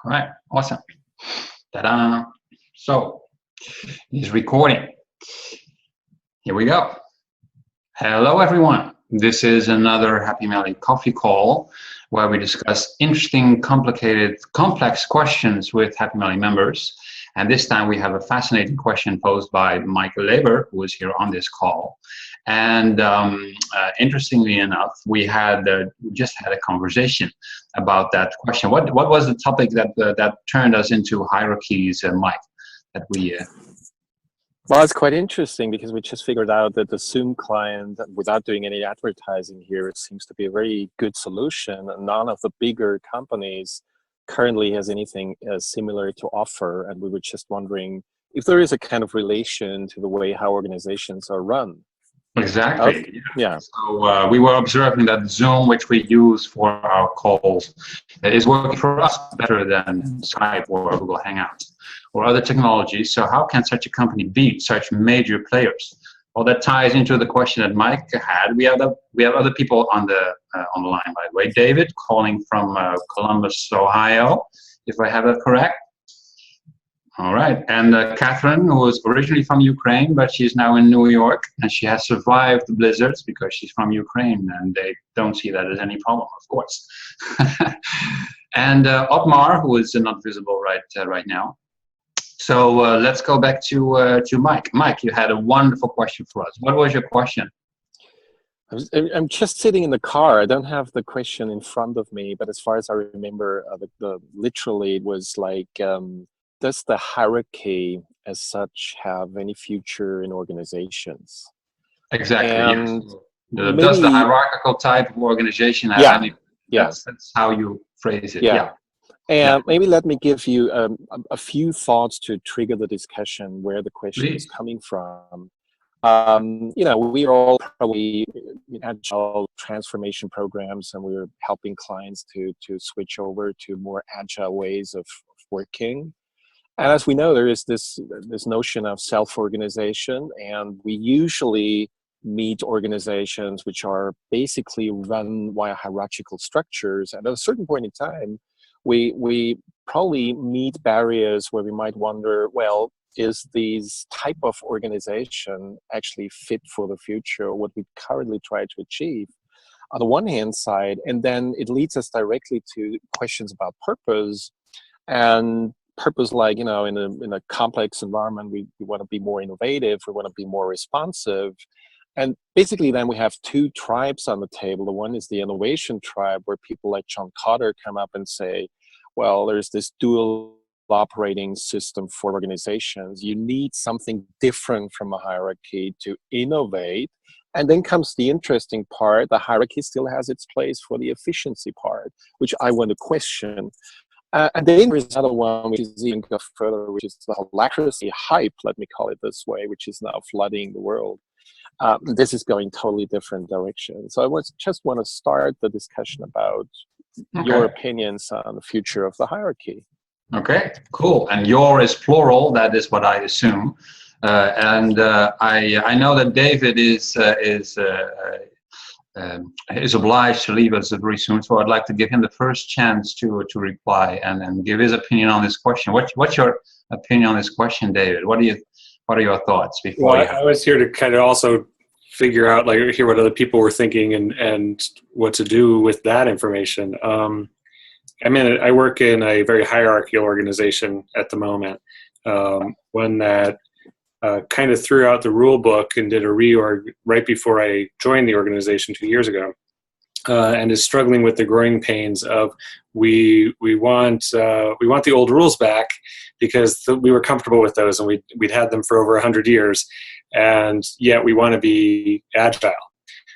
All right, awesome. Ta-da. So, he's recording. Here we go. Hello, everyone. This is another Happy Melly Coffee call where we discuss interesting, complicated, complex questions with Happy Melly members. And this time we have a fascinating question posed by Michael Leber, who is here on this call. And interestingly enough, we just had a conversation about that question. What was the topic that turned us into hierarchies, Mike? That we. Well, it's quite interesting because we just figured out that the Zoom client, without doing any advertising here, it seems to be a very good solution. None of the bigger companies currently has anything similar to offer, and we were just wondering if there is a kind of relation to the way how organizations are run. Exactly. Yeah. So we were observing that Zoom, which we use for our calls, is working for us better than Skype or Google Hangouts or other technologies. So how can such a company beat such major players? Well, that ties into the question that Mike had. We have other people on the line, by the way. David, calling from Columbus, Ohio, if I have it correct. All right, and Catherine, who was originally from Ukraine, but she's now in New York, and she has survived the blizzards because she's from Ukraine, and they don't see that as any problem, of course. And Otmar, who is not visible right now. So let's go back to Mike. Mike, you had a wonderful question for us. What was your question? I'm just sitting in the car. I don't have the question in front of me, but as far as I remember, literally it was like, does the hierarchy as such have any future in organizations? Exactly. And yes. Does the hierarchical type of organization have any? That's how you phrase it. Yeah. And maybe let me give you a few thoughts to trigger the discussion where the question is coming from. We are all probably in agile transformation programs, and we're helping clients to switch over to more agile ways of working. And as we know, there is this notion of self-organization, and we usually meet organizations which are basically run via hierarchical structures. And at a certain point in time, we probably meet barriers where we might wonder, well, is these type of organization actually fit for the future, what we currently try to achieve on the one hand side? And then it leads us directly to questions about purpose. And purpose, like, in a complex environment, we want to be more innovative, we want to be more responsive. And basically then we have two tribes on the table. The one is the innovation tribe, where people like John Cotter come up and say, well, there's this dual operating system for organizations. You need something different from a hierarchy to innovate. And then comes the interesting part. The hierarchy still has its place for the efficiency part, which I want to question. And then there is another one which is even go further, which is the holacracy hype, let me call it this way, which is now flooding the world. This is going totally different direction. So I just want to start the discussion about your opinions on the future of the hierarchy. Okay, cool. And your is plural. That is what I assume. And I know that David is obliged to leave us very soon. So I'd like to give him the first chance to reply and give his opinion on this question. What's your opinion on this question, David? What are your thoughts before? Well, I was here to kind of also figure out, hear what other people were thinking and what to do with that information. I work in a very hierarchical organization at the moment, one that kind of threw out the rule book and did a reorg right before I joined the organization 2 years ago, and is struggling with the growing pains of we want the old rules back because we were comfortable with those and we'd had them for over 100 years, and yet we want to be agile.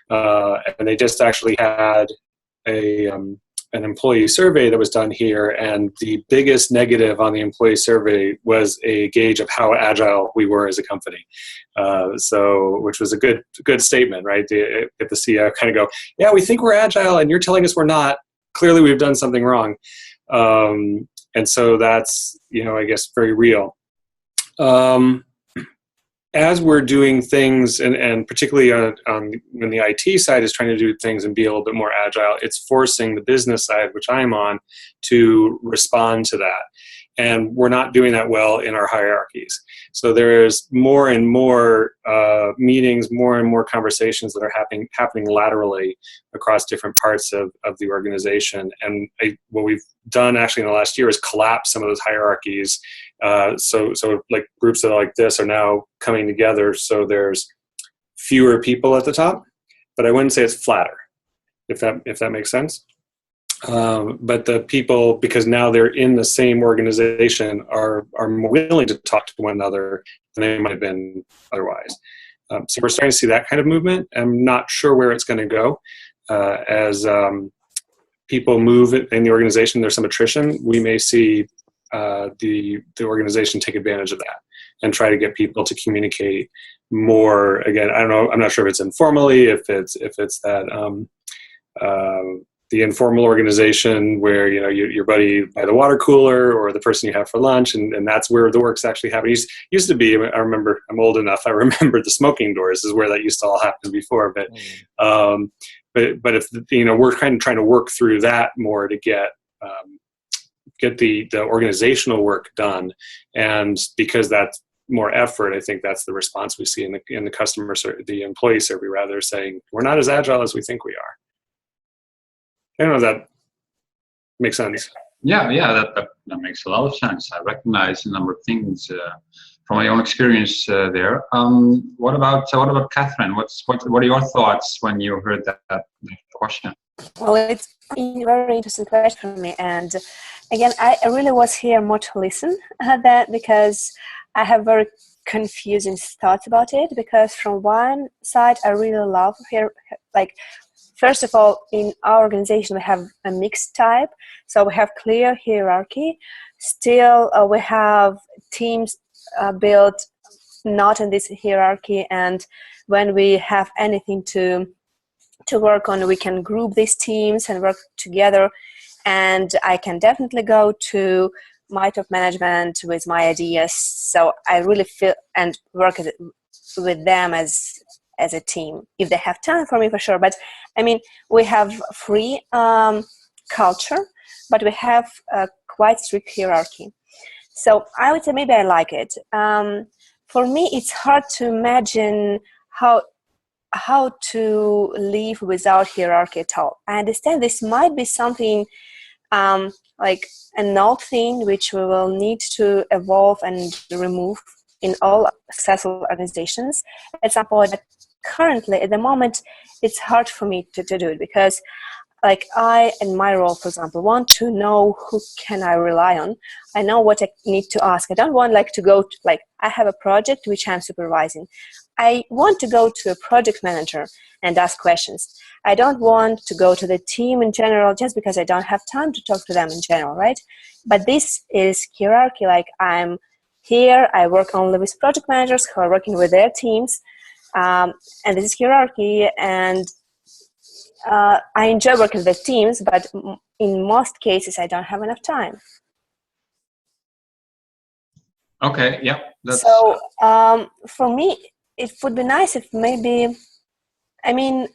And they just actually had an employee survey that was done here, and the biggest negative on the employee survey was a gauge of how agile we were as a company. Which was a good statement, right? If the CEO kind of go, yeah, we think we're agile and you're telling us we're not, clearly we've done something wrong. And so that's, I guess, very real. as we're doing things, and particularly on when the IT side is trying to do things and be a little bit more agile, it's forcing the business side, which I'm on, to respond to that. And we're not doing that well in our hierarchies. So there's more and more meetings, more and more conversations that are happening laterally across different parts of the organization. And what we've done actually in the last year is collapse some of those hierarchies. So like groups that are like this are now coming together. So there's fewer people at the top, but I wouldn't say it's flatter, if that makes sense. But the people, because now they're in the same organization, are more willing to talk to one another than they might have been otherwise. So we're starting to see that kind of movement. I'm not sure where it's going to go. As people move in the organization, there's some attrition. We may see the organization take advantage of that and try to get people to communicate more. Again, I don't know. I'm not sure if it's informally, if it's that. The informal organization where, you know, your buddy by the water cooler or the person you have for lunch, and that's where the work's actually happening. Used to be, I remember, I'm old enough, I remember the smoking doors is where that used to all happen before. But if, you know, we're kind of trying to work through that more to get the organizational work done. And because that's more effort, I think that's the response we see in the customer, the employee survey, rather, saying we're not as agile as we think we are. I don't know if that makes sense. Yeah, that makes a lot of sense. I recognize a number of things from my own experience there. What about Catherine? What are your thoughts when you heard that question? Well, it's a very interesting question for me, and again, I really was here more to listen at that, because I have very confusing thoughts about it. Because from one side, I really love here, like, first of all, in our organization, we have a mixed type. So we have clear hierarchy. Still, we have teams built not in this hierarchy. And when we have anything to work on, we can group these teams and work together. And I can definitely go to my top management with my ideas. So I really feel and work with them as a team, if they have time for me, for sure. But I mean, we have free culture, but we have a quite strict hierarchy. So I would say maybe I like it. For me, it's hard to imagine how to live without hierarchy at all. I understand this might be something like an old thing which we will need to evolve and remove in all successful organizations at some point. But currently, at the moment, it's hard for me to do it, because like I, in my role, for example, want to know who can I rely on. I know what I need to ask. I don't want to go to, I have a project which I'm supervising. I want to go to a project manager and ask questions. I don't want to go to the team in general just because I don't have time to talk to them in general, right? But this is hierarchy. I'm here, I work only with project managers who are working with their teams. And this is hierarchy, and I enjoy working with teams, but in most cases, I don't have enough time. Okay, yeah. So for me, it would be nice if maybe, I mean,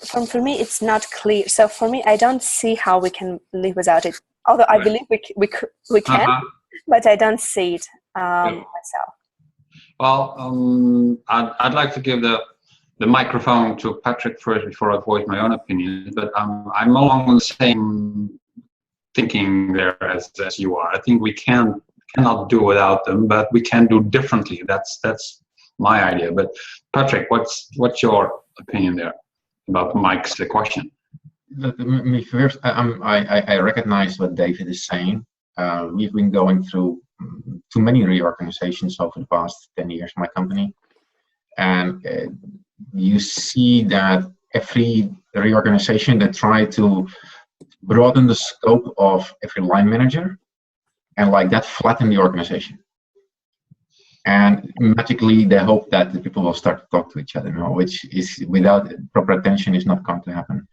for me, it's not clear. So for me, I don't see how we can live without it. Although I believe we can, but I don't see it myself. Well, I'd like to give the microphone to Patrick first before I voice my own opinion. But I'm along the same thinking there as you are. I think we cannot do without them, but we can do differently. That's my idea. But Patrick, what's your opinion there about Mike's question? First, I recognize what David is saying. We've been going through too many reorganizations over the past 10 years, my company. And you see that every reorganization, they try to broaden the scope of every line manager, and that flatten the organization. And magically, they hope that the people will start to talk to each other, which is, without proper attention, is not going to happen.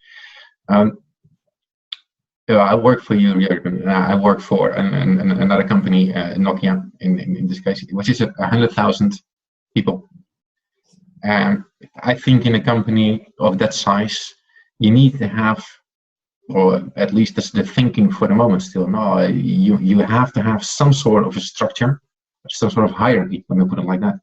I work for you, Jürgen. I work for another company, Nokia, in this case, which is 100,000 people. And I think in a company of that size, you need to have, or at least that's the thinking for the moment still, no, you have to have some sort of a structure, some sort of hierarchy, let me put it like that.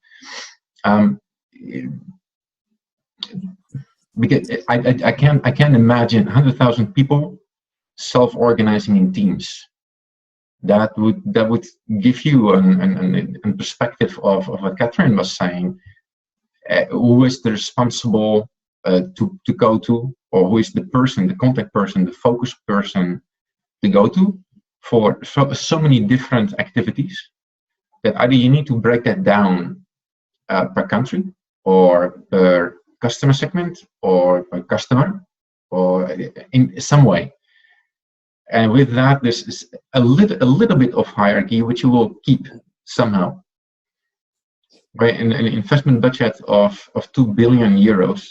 Because I can't imagine 100,000 people self-organizing in teams. That would give you a perspective of what Catherine was saying. Who is the responsible to go to, or who is the person, the contact person, the focus person to go to for so many different activities that either you need to break that down per country or per customer segment or per customer or in some way. And with that, there's a little bit of hierarchy which you will keep somehow. Right, an investment budget of 2 billion euros,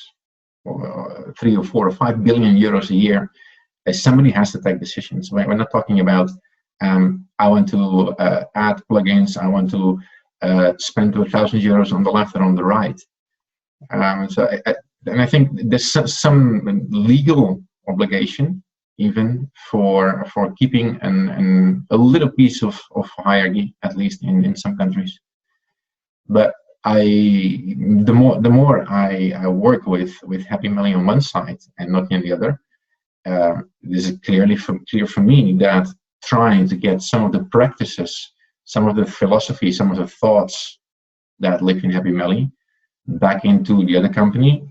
or 3 or 4 or 5 billion euros a year, somebody has to take decisions. We're not talking about I want to add plugins, I want to spend 1,000 euros on the left or on the right. And I think there's some legal obligation even for keeping a little piece of hierarchy, at least in some countries. But the more I work with Happy Melly on one side and not on the other, this is clear for me that trying to get some of the practices, some of the philosophy, some of the thoughts that live in Happy Melly back into the other company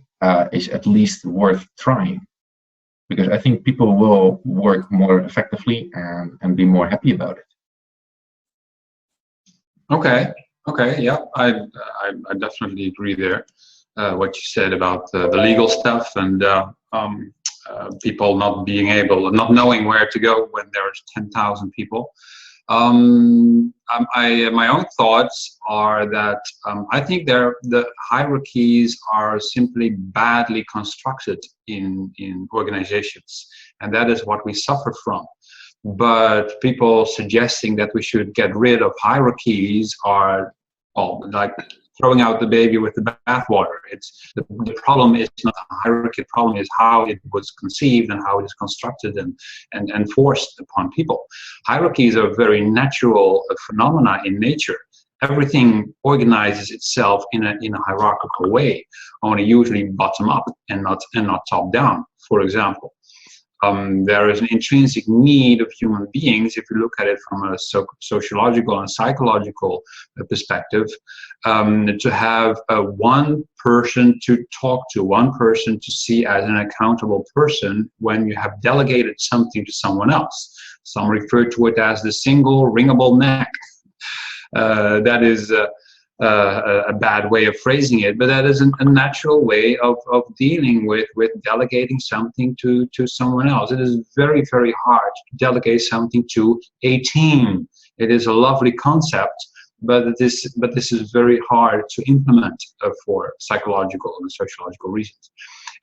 is at least worth trying, because I think people will work more effectively and be more happy about it. Okay, yeah, I definitely agree there. What you said about the legal stuff and people not knowing where to go when there's 10,000 people. My own thoughts are that I think the hierarchies are simply badly constructed in organizations, and that is what we suffer from. But people suggesting that we should get rid of hierarchies are like throwing out the baby with the bathwater. The problem is not the hierarchy. The problem is how it was conceived and how it is constructed and forced upon people. Hierarchies are very natural phenomena in nature. Everything organizes itself in a hierarchical way, only usually bottom up and not top down. For example, there is an intrinsic need of human beings, if you look at it from a sociological and psychological perspective, to have one person to talk to, one person to see as an accountable person when you have delegated something to someone else. Some refer to it as the single ringable neck. That is a bad way of phrasing it, but that is a natural way of dealing with delegating something to someone else. It is very, very hard to delegate something to a team. It is a lovely concept, but this is very hard to implement for psychological and sociological reasons.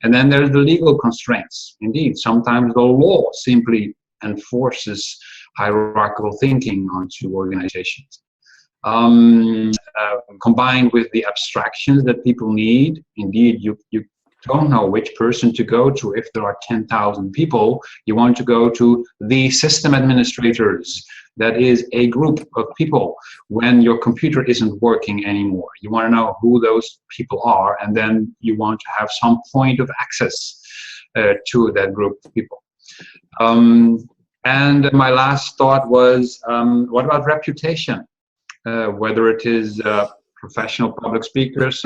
And then there's the legal constraints. Indeed, sometimes the law simply enforces hierarchical thinking onto organizations. Combined with the abstractions that people need. Indeed, you don't know which person to go to. If there are 10,000 people, you want to go to the system administrators. That is a group of people when your computer isn't working anymore. You want to know who those people are, and then you want to have some point of access to that group of people. And my last thought was, what about reputation? Whether it is professional public speakers,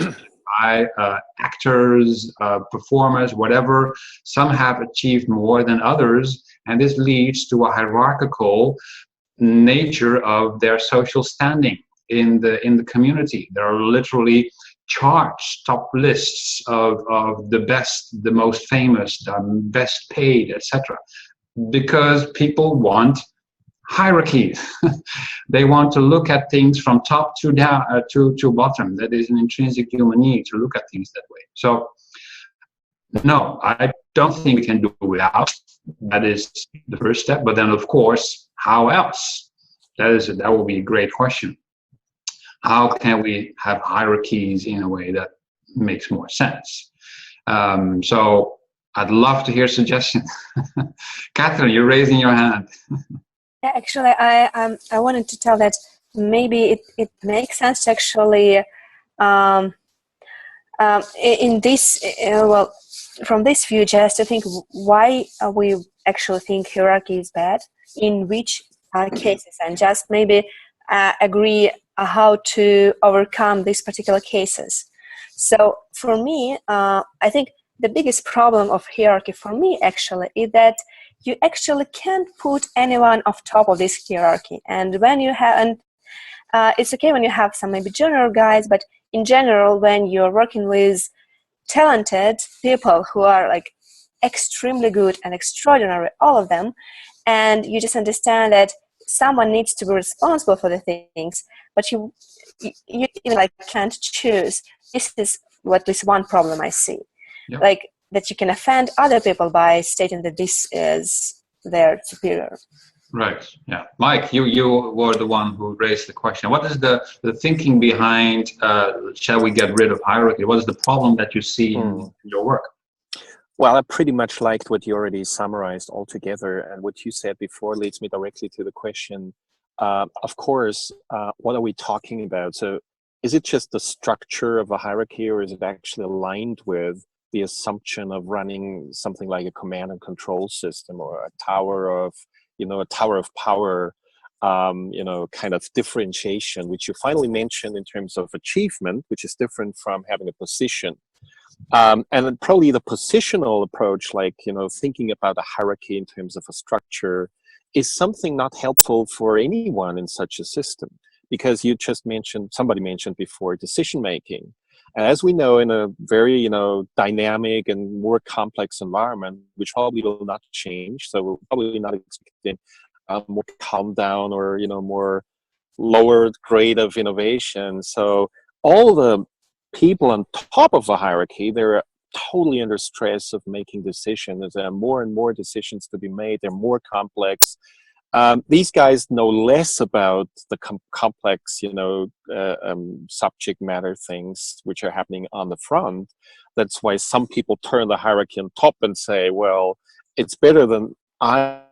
actors, performers, whatever, some have achieved more than others, and this leads to a hierarchical nature of their social standing in the community. There are literally charts, top lists of the best, the most famous, the best paid, etc., because people want hierarchies. They want to look at things from top to down to bottom. That is an intrinsic human need to look at things that way. So No, I don't think we can do it without. That is the first step. But then, of course, how else? That will be a great question. How can we have hierarchies in a way that makes more sense? So I'd love to hear suggestions. Catherine, you're raising your hand. Yeah, actually, I wanted to tell that maybe it makes sense to actually in this well, from this view, just to think why we actually think hierarchy is bad, in which cases, and just maybe agree how to overcome these particular cases. So for me, I think the biggest problem of hierarchy for me actually is that you actually can't put anyone off top of this hierarchy. And when you have, and it's okay when you have some maybe junior guys, but in general, when you're working with talented people who are like extremely good and extraordinary, all of them, and you just understand that someone needs to be responsible for the things, but you even like can't choose. This is what this one problem I see. Yep. Like that you can offend other people by stating that this is their superior. Right. Yeah. Mike, you were the one who raised the question. What is the thinking behind, shall we get rid of hierarchy? What is the problem that you see in your work? Well, I pretty much liked what you already summarized altogether. And what you said before leads me directly to the question, of course, what are we talking about? So is it just the structure of a hierarchy, or is it actually aligned with the assumption of running something like a command and control system, or a tower of power, kind of differentiation, which you finally mentioned in terms of achievement, which is different from having a position. And then probably the positional approach, like, thinking about a hierarchy in terms of a structure, is something not helpful for anyone in such a system, because somebody mentioned before, decision making. And as we know, in a very, dynamic and more complex environment, which probably will not change, so we're probably not expecting more calm down or, more lower grade of innovation. So all the people on top of a hierarchy, they're totally under stress of making decisions. There are more and more decisions to be made. They're more complex. These guys know less about the complex, subject matter things which are happening on the front. That's why some people turn the hierarchy on top and say, well, it's better than I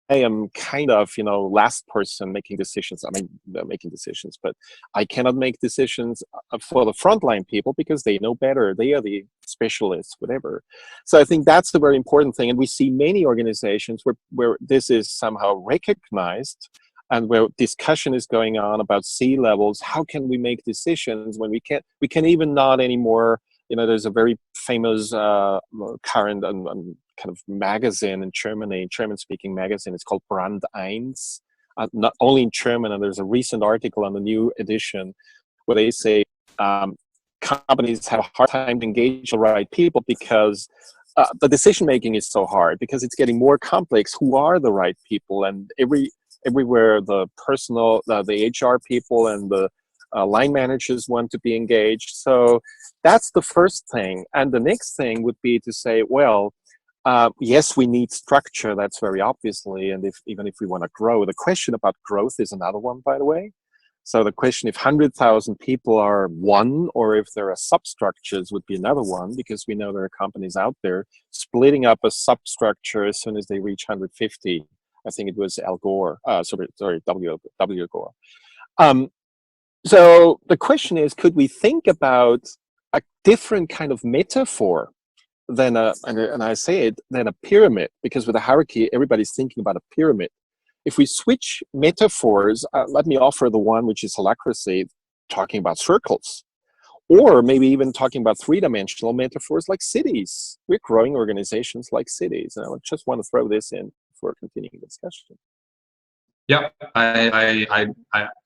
am kind of, last person making decisions. I mean, they're making decisions, but I cannot make decisions for the frontline people because they know better. They are the specialists, whatever. So I think that's the very important thing. And we see many organizations where this is somehow recognized, and where discussion is going on about C-levels. How can we make decisions when we can even not anymore. There's a very famous current kind of magazine in Germany, German-speaking magazine. It's called Brand 1, not only in German. And there's a recent article on the new edition where they say companies have a hard time to engage the right people because the decision-making is so hard, because it's getting more complex. Who are the right people? And everywhere the HR people and the line managers want to be engaged. So that's the first thing. And the next thing would be to say, well, yes, we need structure. That's very obviously. And even if we want to grow, the question about growth is another one, by the way. So the question if 100,000 people are one, or if there are substructures, would be another one, because we know there are companies out there splitting up a substructure as soon as they reach 150. I think it was Al Gore. W. Gore. So the question is, could we think about a different kind of metaphor than than a pyramid? Because with a hierarchy, everybody's thinking about a pyramid. If we switch metaphors, let me offer the one which is holacracy, talking about circles, or maybe even talking about three-dimensional metaphors like cities. We're growing organizations like cities, and I just want to throw this in for continuing discussion. Yeah, I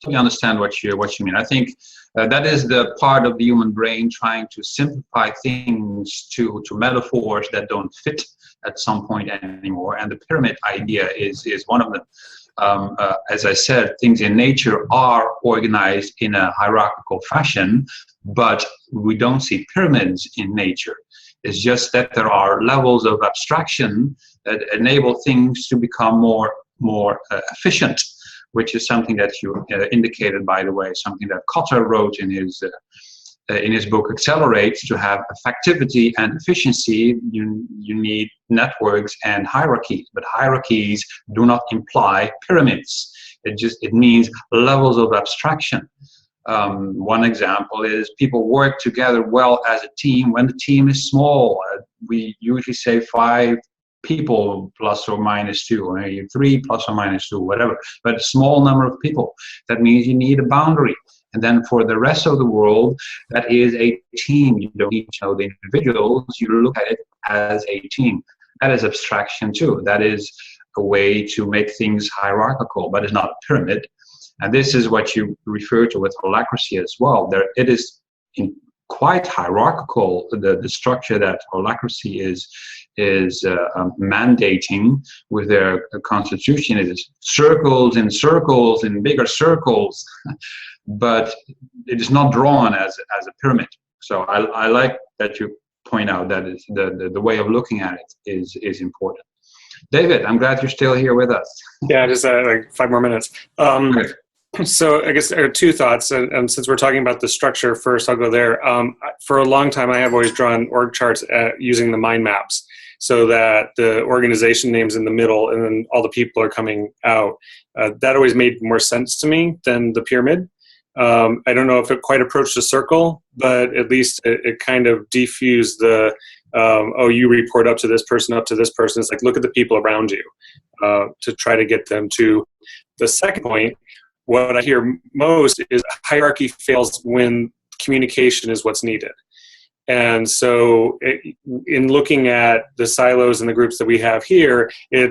totally understand what you mean. I think that is the part of the human brain trying to simplify things to metaphors that don't fit at some point anymore. And the pyramid idea is one of them. As I said, things in nature are organized in a hierarchical fashion, but we don't see pyramids in nature. It's just that there are levels of abstraction that enable things to become more efficient, which is something that you indicated, by the way, something that Kotter wrote in his book Accelerate. To have effectivity and efficiency, you need networks and hierarchies, but hierarchies do not imply pyramids. It means levels of abstraction. One example is people work together well as a team when the team is small. We usually say 5 people plus or minus 2, or 3 plus or minus 2, whatever, but a small number of people. That means you need a boundary. And then for the rest of the world, that is a team. You don't need to know the individuals, you look at it as a team. That is abstraction too. That is a way to make things hierarchical, but it's not a pyramid. And this is what you refer to with holacracy as well. It is quite hierarchical, the structure that holacracy is mandating with their constitution. It is circles and circles and bigger circles, but it is not drawn as a pyramid. So I like that you point out that is the way of looking at it is important. David, I'm glad you're still here with us. Yeah, just like 5 more minutes. Okay. So I guess there are 2 thoughts, and since we're talking about the structure first, I'll go there. For a long time, I have always drawn org charts using the mind maps, so that the organization name's in the middle and then all the people are coming out. That always made more sense to me than the pyramid. I don't know if it quite approached a circle, but at least it kind of defused the, you report up to this person, up to this person. It's like, look at the people around you to try to get them to. The second point, what I hear most is hierarchy fails when communication is what's needed. And so in looking at the silos and the groups that we have here,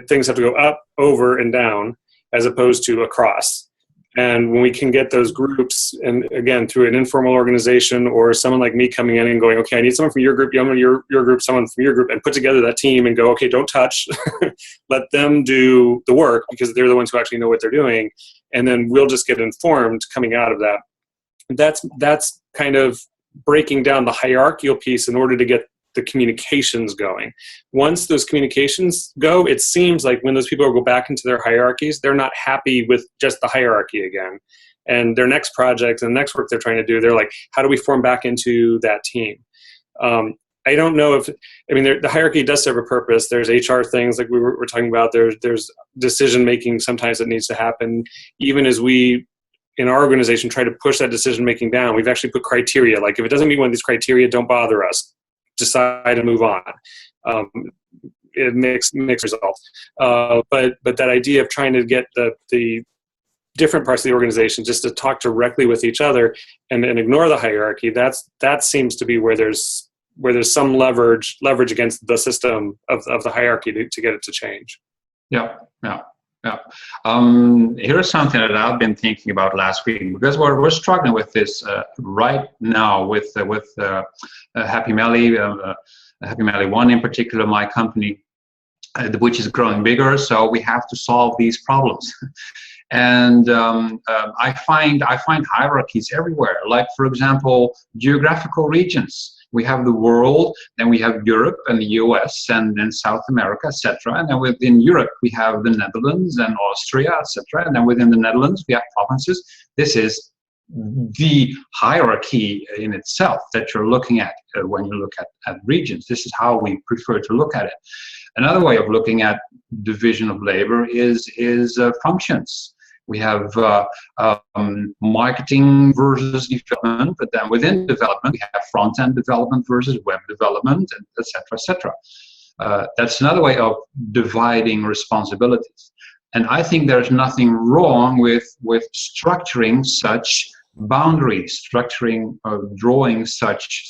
things have to go up, over, and down as opposed to across. And when we can get those groups, and again, through an informal organization or someone like me coming in and going, okay, I need someone from your group, your group, someone from your group, and put together that team and go, okay, don't touch, let them do the work because they're the ones who actually know what they're doing. And then we'll just get informed coming out of that. That's kind of breaking down the hierarchical piece in order to get the communications going. Once those communications go, it seems like when those people go back into their hierarchies, they're not happy with just the hierarchy again. And their next project and the next work they're trying to do, they're like, how do we form back into that team? I don't know if, the hierarchy does serve a purpose. There's HR things like we're talking about. There's decision-making sometimes that needs to happen. Even as we, in our organization, try to push that decision-making down, we've actually put criteria. Like if it doesn't meet one of these criteria, don't bother us. Decide and move on. It makes results. But that idea of trying to get the different parts of the organization just to talk directly with each other and ignore the hierarchy, that seems to be where there's some leverage against the system of the hierarchy to get it to change. Yeah. Here's something that I've been thinking about last week, because we're struggling with this right now with Happy Melly, Happy Melly One in particular, my company, which is growing bigger. So we have to solve these problems. And I find hierarchies everywhere. Like, for example, geographical regions. We have the world, then we have Europe and the US and then South America, etc. And then within Europe, we have the Netherlands and Austria, etc. And then within the Netherlands, we have provinces. This is the hierarchy in itself that you're looking at when you look at regions. This is how we prefer to look at it. Another way of looking at division of labor is functions. We have marketing versus development, but then within development, we have front-end development versus web development, et cetera, et cetera. That's another way of dividing responsibilities. And I think there's nothing wrong with structuring such boundaries, drawing such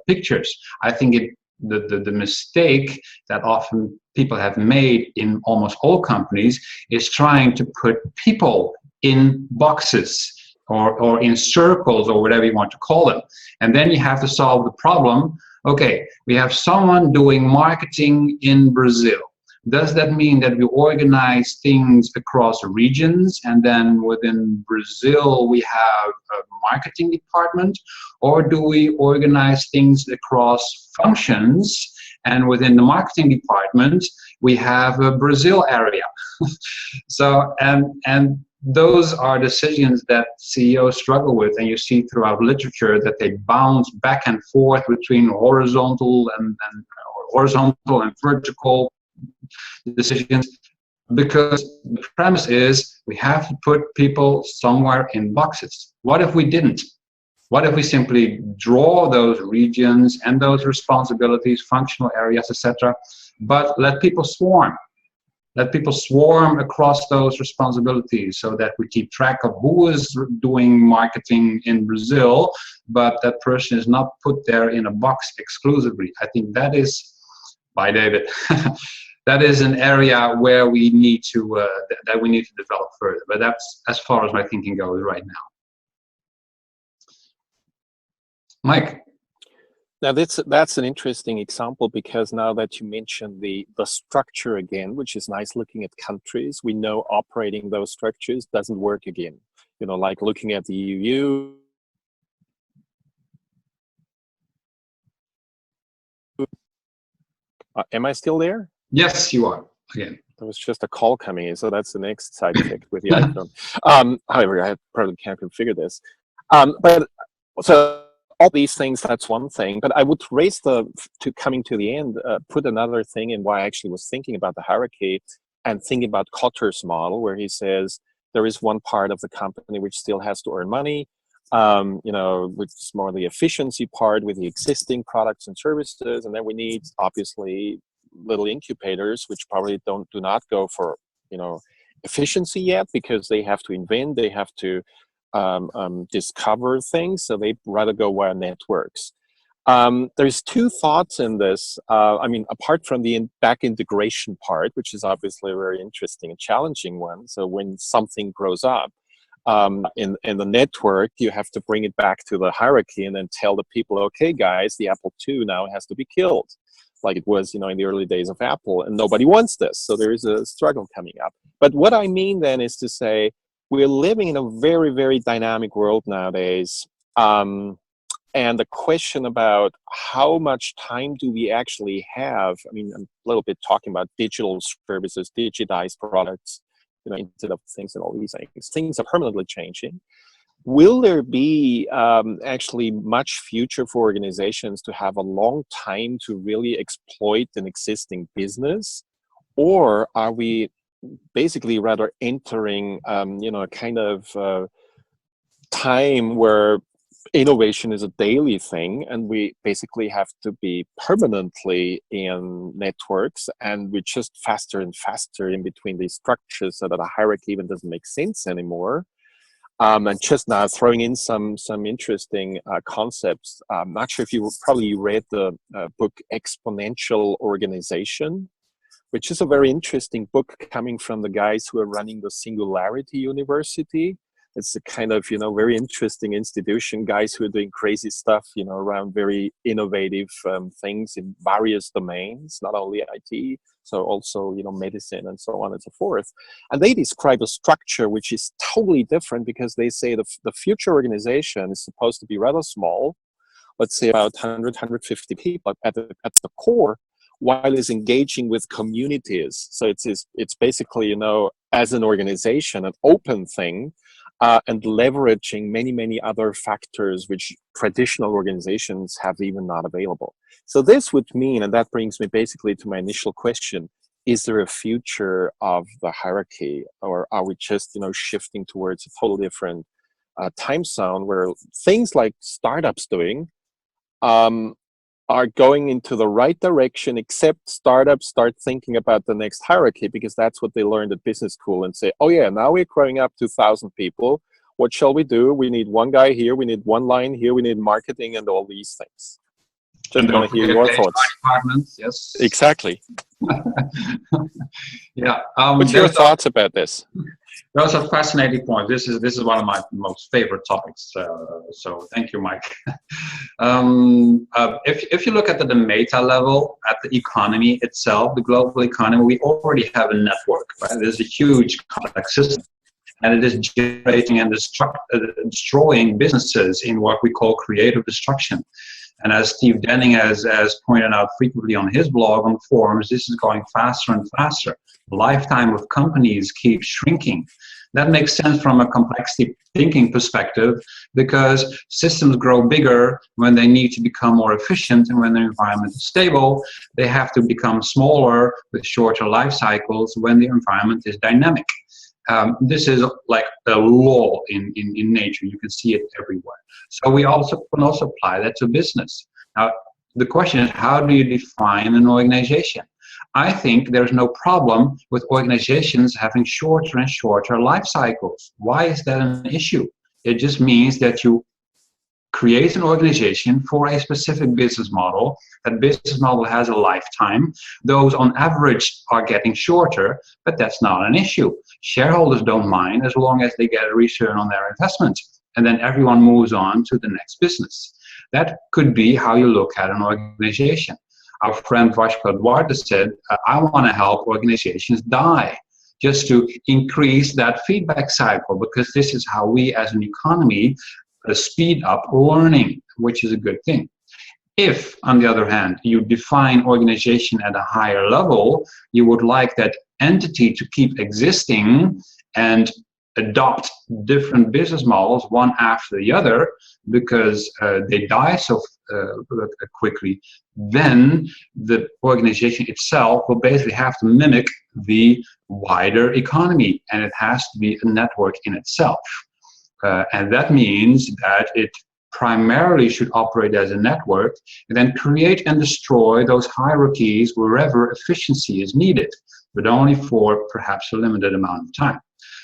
pictures. I think the mistake that often people have made in almost all companies is trying to put people in boxes or in circles or whatever you want to call them. And then you have to solve the problem. Okay, we have someone doing marketing in Brazil, Does that mean that we organize things across regions, and then within Brazil we have a marketing department? Or do we organize things across functions, and within the marketing department we have a Brazil area? So, and those are decisions that CEOs struggle with, and you see throughout literature that they bounce back and forth between horizontal and vertical decisions, because the premise is we have to put people somewhere in boxes. What if we didn't? What if we simply draw those regions and those responsibilities, functional areas, etc., but let people swarm? Let people swarm across those responsibilities so that we keep track of who is doing marketing in Brazil, but that person is not put there in a box exclusively. I think that is, bye David, that is an area where we need to, that we need to develop further. But that's as far as my thinking goes right now. Mike. Now that's an interesting example, because now that you mentioned the structure again, which is nice looking at countries, we know operating those structures doesn't work again. You know, like looking at the EU. Am I still there? Yes, you are again. There was just a call coming in, so that's the next side effect with the iPhone. However, I probably can't configure this. But so all these things, that's one thing. But I would raise coming to the end, put another thing in why I actually was thinking about the hierarchy and thinking about Kotter's model, where he says there is one part of the company which still has to earn money, you know, which is more the efficiency part with the existing products and services. And then we need, obviously, little incubators, which probably do not go for, you know, efficiency yet, because they have to invent, they have to discover things, so they rather go via networks. There's two thoughts in this. I mean, apart from the back integration part, which is obviously a very interesting and challenging one. So when something grows up in the network, you have to bring it back to the hierarchy and then tell the people, okay, guys, the Apple II now has to be killed, like it was, you know, in the early days of Apple, and nobody wants this. So there is a struggle coming up. But what I mean then is to say, we're living in a very, very dynamic world nowadays. And the question about how much time do we actually have, I mean, I'm a little bit talking about digital services, digitized products, you know, Internet of Things and all these things. Things are permanently changing. Will there be actually much future for organizations to have a long time to really exploit an existing business? Or are we basically rather entering, you know, a kind of time where innovation is a daily thing, and we basically have to be permanently in networks, and we're just faster and faster in between these structures, so that a hierarchy even doesn't make sense anymore. And just now throwing in some interesting concepts. I'm not sure if you probably read the book Exponential Organization, which is a very interesting book coming from the guys who are running the Singularity University. It's a kind of, you know, very interesting institution, guys who are doing crazy stuff, you know, around very innovative things in various domains, not only IT, so also, you know, medicine and so on and so forth. And they describe a structure which is totally different, because they say the future organization is supposed to be rather small, let's say about 100, 150 people at the core, while it's engaging with communities. So it's basically, you know, as an organization, an open thing, and leveraging many, many other factors which traditional organizations have even not available. So this would mean, and that brings me basically to my initial question, is there a future of the hierarchy, or are we just, you know, shifting towards a totally different time zone where things like startups doing are going into the right direction, except startups start thinking about the next hierarchy, because that's what they learned at business school, and say, oh yeah, now we're growing up to 1,000 people. What shall we do? We need one guy here, we need one line here, we need marketing and all these things. Just want to hear your thoughts. Yes. Exactly. Yeah. What's your thoughts about this? Those are fascinating points. This is one of my most favorite topics. So thank you, Mike. If you look at the meta level, at the economy itself, the global economy, we already have a network. Right? There's a huge complex system, and it is generating and destroying businesses in what we call creative destruction. And as Steve Denning has pointed out frequently on his blog on forums, this is going faster and faster. The lifetime of companies keeps shrinking. That makes sense from a complexity thinking perspective, because systems grow bigger when they need to become more efficient, and when the environment is stable, they have to become smaller with shorter life cycles when the environment is dynamic. This is like a law in nature. You can see it everywhere. So we can also apply that to business. Now, the question is, how do you define an organization? I think there's no problem with organizations having shorter and shorter life cycles. Why is that an issue? It just means that you create an organization for a specific business model. That business model has a lifetime. Those on average are getting shorter, but that's not an issue. Shareholders don't mind as long as they get a return on their investment, and then everyone moves on to the next business. That could be how you look at an organization. Our friend Vashka Duarte said, I want to help organizations die, just to increase that feedback cycle, because this is how we as an economy speed up learning, which is a good thing. If, on the other hand, you define organization at a higher level, you would like that entity to keep existing and adopt different business models one after the other, because they die so quickly, then the organization itself will basically have to mimic the wider economy, and it has to be a network in itself. And that means that it primarily should operate as a network, and then create and destroy those hierarchies wherever efficiency is needed, but only for perhaps a limited amount of time.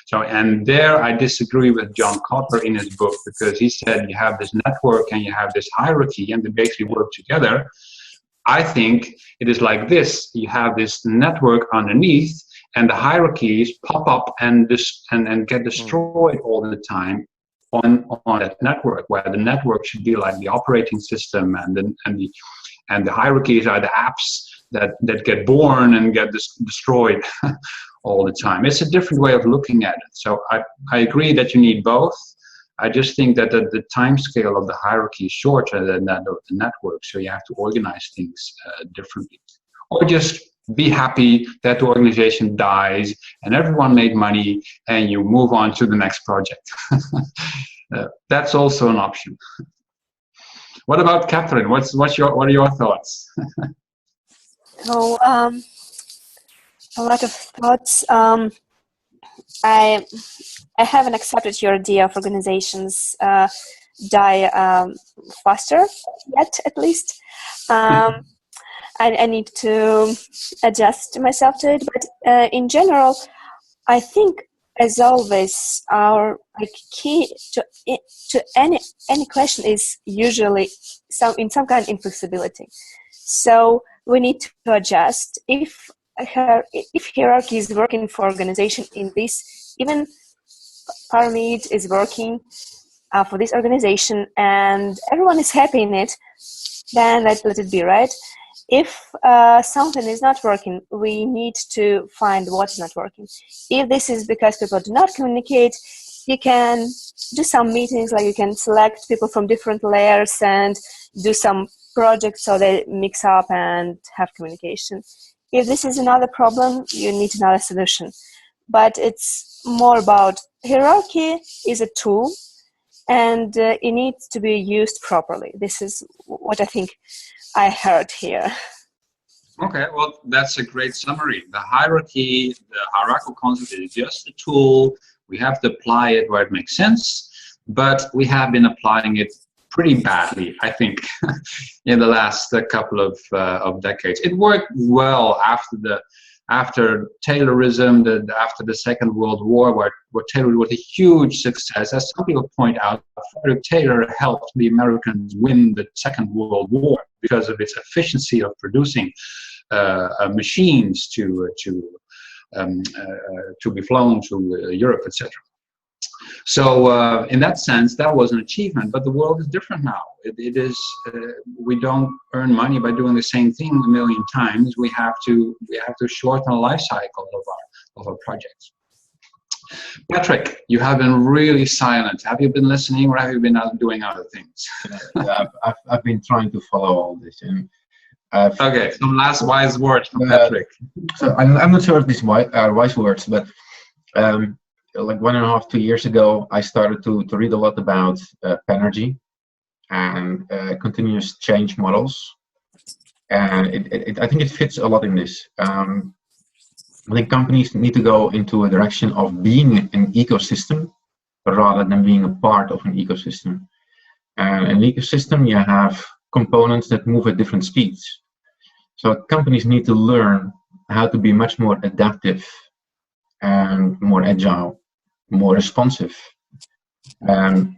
So, and there I disagree with John Kotler in his book, because he said you have this network and you have this hierarchy and they basically work together. I think it is like this. You have this network underneath, and the hierarchies pop up and get destroyed all the time on that network, where the network should be like the operating system, and the hierarchies are the apps that get born and get destroyed all the time. It's a different way of looking at it. So I agree that you need both. I just think that the time scale of the hierarchy is shorter than that of the network, so you have to organize things differently. Or just be happy that the organization dies and everyone made money and you move on to the next project. That's also an option. What about Catherine? What are your thoughts? So, a lot of thoughts. I haven't accepted your idea of organizations die faster yet, at least. I need to adjust myself to it, but in general, I think, as always, our key to any question is usually in some kind of inflexibility. So we need to adjust. If hierarchy is working for organization in this, even pyramid is working for this organization, and everyone is happy in it, then let it be, right? If something is not working, we need to find what is not working. If this is because people do not communicate, you can do some meetings, like you can select people from different layers and do some projects so they mix up and have communication. If this is another problem, you need another solution. But it's more about hierarchy is a tool, and it needs to be used properly. This is what I think I heard here. Okay, well, that's a great summary. The hierarchy, the hierarchical concept is just a tool. We have to apply it where it makes sense, but we have been applying it pretty badly, I think, in the last couple of decades. It worked well after Taylorism, after the Second World War, where Taylor was a huge success. As some people point out, Frederick Taylor helped the Americans win the Second World War because of its efficiency of producing machines to to be flown to Europe, etc. So in that sense, that was an achievement. But the world is different now. It is we don't earn money by doing the same thing a million times. We have to shorten the life cycle of our projects. Patrick, you have been really silent. Have you been listening, or have you been out doing other things? I've been trying to follow all this, and okay, some last wise words from Patrick. So I'm not sure if these are wise words, but like 1.5 to 2 years ago, I started to read a lot about Panergy and continuous change models, and I think it fits a lot in this. I think companies need to go into a direction of being an ecosystem rather than being a part of an ecosystem. And in an ecosystem, you have components that move at different speeds. So companies need to learn how to be much more adaptive and more agile, more responsive. And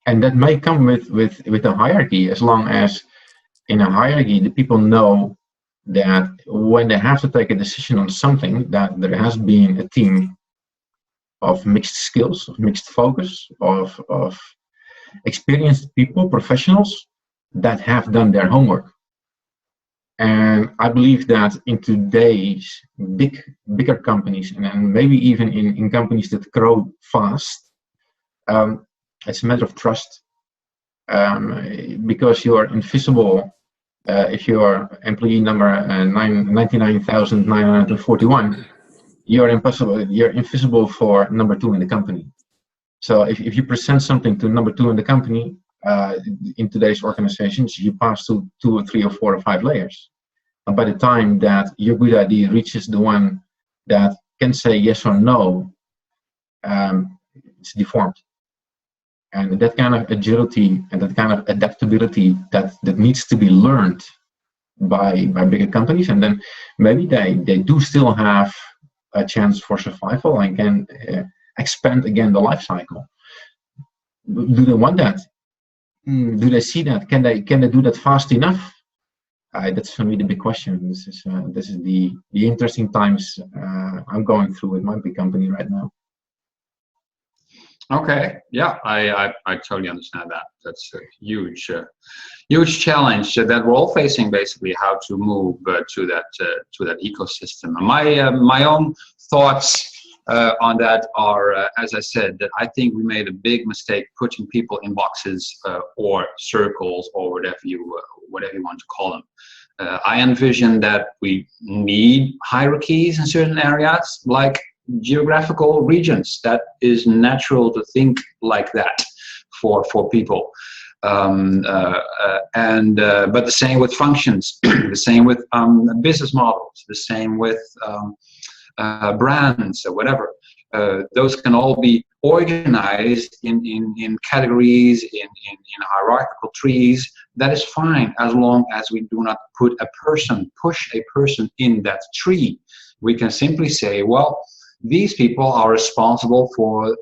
that may come with a hierarchy, as long as in a hierarchy, the people know that when they have to take a decision on something, that there has been a team of mixed skills, of mixed focus, of experienced people, professionals that have done their homework. And I believe that in today's bigger companies, and maybe even in companies that grow fast, it's a matter of trust, because you are invisible. If you are employee number 99,941, you're invisible for number 2 in the company. So if you present something to number 2 in the company, in today's organizations, you pass to 2 or 3 or 4 or 5 layers. And by the time that your good idea reaches the one that can say yes or no, it's deformed. And that kind of agility and that kind of adaptability that needs to be learned by bigger companies, and then maybe they do still have a chance for survival and can expand again the life cycle. Do they want that? Do they see that? Can they do that fast enough? That's for me the big question. This is the interesting times I'm going through with my big company right now. Okay, yeah, I totally understand that. That's a huge challenge that we're all facing. Basically, how to move to that ecosystem. My own thoughts on that are, as I said, that I think we made a big mistake putting people in boxes or circles or whatever you want to call them. I envision that we need hierarchies in certain areas, like geographical regions. That is natural to think like that for people, but the same with functions, the same with business models, the same with brands or whatever. Those can all be organized in categories, in hierarchical trees. That is fine, as long as we do not push a person in that tree. We can simply say, well, these people are responsible for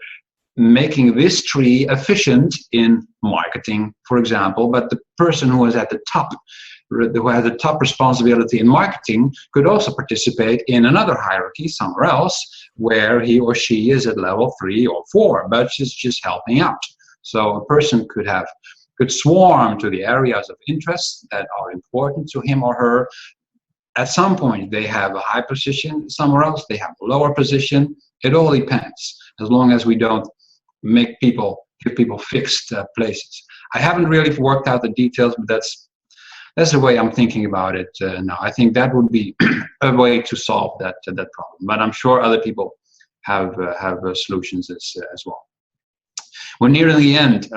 making this tree efficient in marketing, for example, but the person who is at the top, who has the top responsibility in marketing, could also participate in another hierarchy somewhere else where he or she is at level 3 or 4, but it's just helping out. So a person could swarm to the areas of interest that are important to him or her. At some point, they have a high position somewhere else, they have a lower position. It all depends, as long as we don't give people fixed places. I haven't really worked out the details, but that's the way I'm thinking about it now. I think that would be a way to solve that problem. But I'm sure other people have solutions as well. We're nearing the end.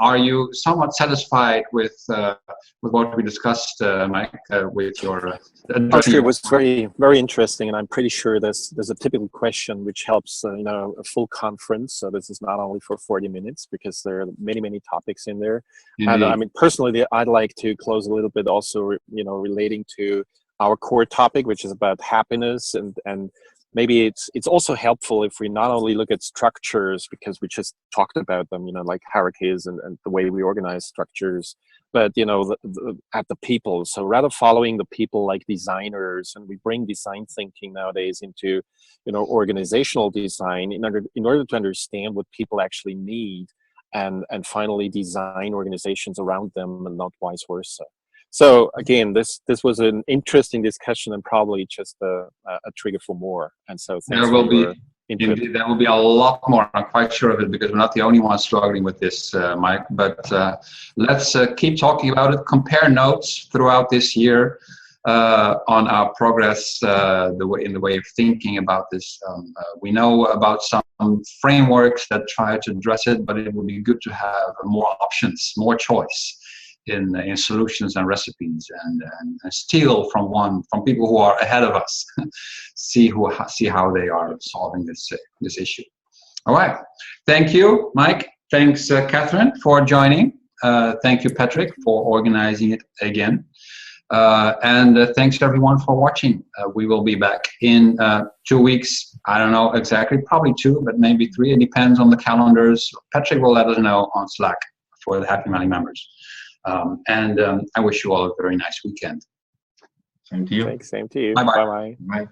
Are you somewhat satisfied with what we discussed, Mike? With your it was very, very interesting, and I'm pretty sure there's a typical question which helps a full conference. So this is not only for 40 minutes, because there are many topics in there. And I mean, personally, I'd like to close a little bit also, relating to our core topic, which is about happiness and maybe it's also helpful if we not only look at structures, because we just talked about them, like hierarchies and the way we organize structures, but at the people. So rather following the people like designers, and we bring design thinking nowadays into organizational design in order to understand what people actually need, and finally design organizations around them, and not vice versa. So again, this was an interesting discussion, and probably just a trigger for more. And so thanks for your input. Indeed, there will be a lot more. I'm quite sure of it, because we're not the only ones struggling with this, Mike. But let's keep talking about it. Compare notes throughout this year on our progress in the way of thinking about this. We know about some frameworks that try to address it, but it would be good to have more options, more choice in solutions and recipes, and steal from people who are ahead of us. see how they are solving this issue. All right, thank you, Mike. Thanks, Catherine, for joining. Thank you, Patrick, for organizing it again. And thanks everyone for watching. We will be back in 2 weeks. I don't know exactly, probably 2, but maybe 3. It depends on the calendars. Patrick will let us know on Slack for the Happy Melly members. I wish you all a very nice weekend. Same to you. Thanks, same to you. Bye-bye. Bye-bye. Bye.